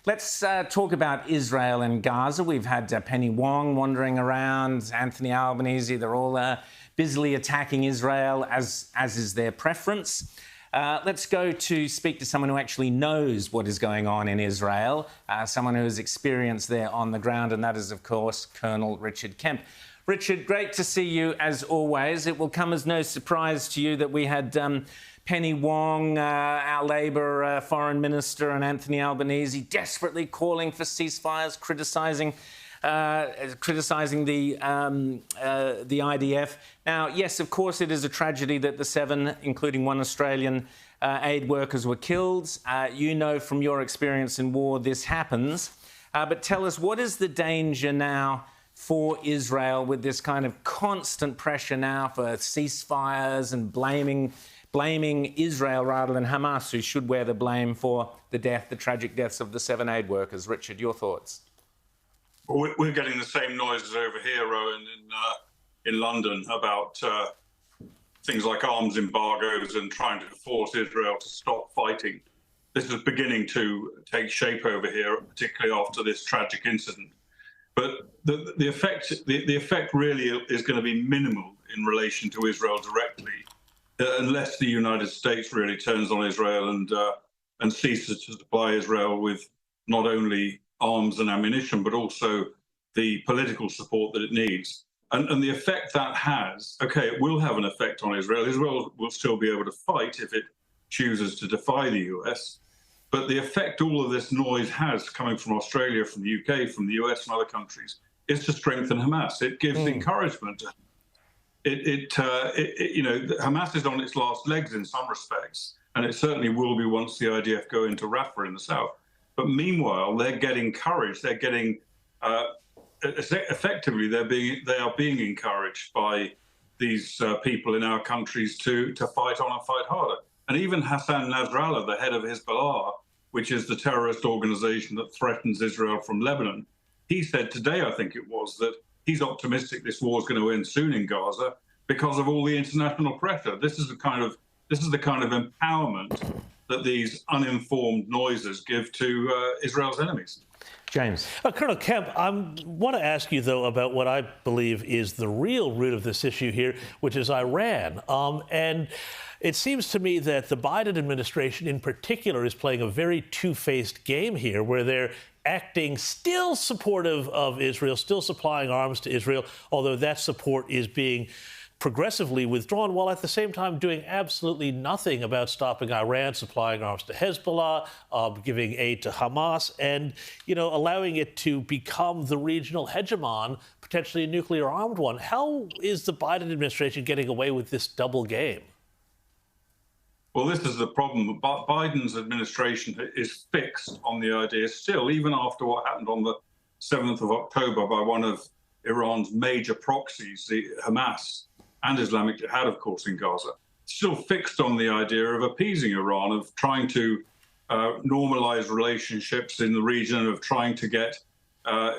Let's talk about Israel and Gaza. We've had Penny Wong wandering around, Anthony Albanese. They're all busily attacking Israel, as is their preference. Let's go to speak to someone who actually knows what is going on in Israel, someone who has experience there on the ground, and that is, of course, Colonel Richard Kemp. Richard, great to see you as always. It will come as no surprise to you that we had Penny Wong, our Labor Foreign Minister, and Anthony Albanese desperately calling for ceasefires, criticising the IDF. Now, yes, of course, it is a tragedy that the 7, including 1 Australian aid workers, were killed. You know from your experience in war this happens. But tell us, what is the danger now for Israel with this kind of constant pressure now for ceasefires and blaming Israel rather than Hamas, who should wear the blame for the tragic deaths of the 7 aid workers? Richard, your thoughts? Well, we're getting the same noises over here, Rowan, in London about things like arms embargoes and trying to force Israel to stop fighting. This is beginning to take shape over here, particularly after this tragic incident. But the effect really is going to be minimal in relation to Israel directly, unless the United States really turns on Israel and ceases to supply Israel with not only arms and ammunition, but also the political support that it needs. And the effect that has, okay, it will have an effect on Israel. Israel will still be able to fight if it chooses to defy the US. But the effect all of this noise has, coming from Australia, from the UK, from the US and other countries, is to strengthen Hamas. It gives encouragement. Hamas is on its last legs in some respects, and it certainly will be once the IDF go into Rafah in the south. But meanwhile, they're getting courage. They're getting, effectively, they are being encouraged by these people in our countries to fight on and fight harder. And even Hassan Nasrallah, the head of Hezbollah, which is the terrorist organization that threatens Israel from Lebanon, he said today, I think it was, that he's optimistic this war is going to end soon in Gaza because of all the international pressure. This is the kind of empowerment that these uninformed noises give to Israel's enemies. James. Colonel Kemp, I want to ask you, though, about what I believe is the real root of this issue here, which is Iran. And it seems to me that the Biden administration in particular is playing a very two-faced game here, where they're acting still supportive of Israel, still supplying arms to Israel, although that support is being progressively withdrawn, while at the same time doing absolutely nothing about stopping Iran supplying arms to Hezbollah, giving aid to Hamas, and, allowing it to become the regional hegemon, potentially a nuclear-armed one. How is the Biden administration getting away with this double game? Well, this is the problem. Biden's administration is fixed on the idea still, even after what happened on the 7th of October by one of Iran's major proxies, the Hamas, and Islamic Jihad, of course, in Gaza, still fixed on the idea of appeasing Iran, of trying to normalize relationships in the region, of trying to get a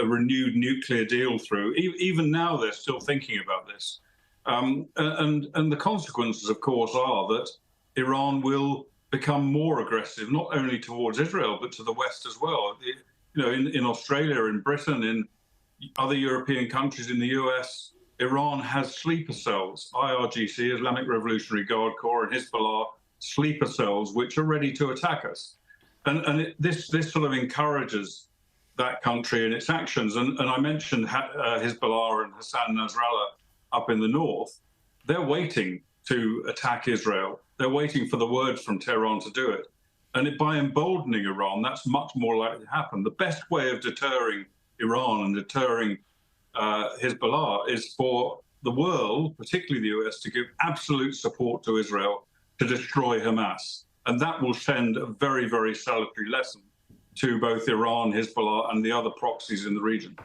renewed nuclear deal through. Even now, they're still thinking about this. And the consequences, of course, are that Iran will become more aggressive, not only towards Israel, but to the West as well. In Australia, in Britain, in other European countries, in the US, Iran has sleeper cells, IRGC, Islamic Revolutionary Guard Corps, and Hezbollah sleeper cells, which are ready to attack us. And this sort of encourages that country in its actions. And I mentioned Hezbollah and Hassan Nasrallah up in the north. They're waiting to attack Israel. They're waiting for the words from Tehran to do it. And by emboldening Iran, that's much more likely to happen. The best way of deterring Iran and deterring Hezbollah is for the world, particularly the US, to give absolute support to Israel to destroy Hamas. And that will send a very, very salutary lesson to both Iran, Hezbollah, and the other proxies in the region.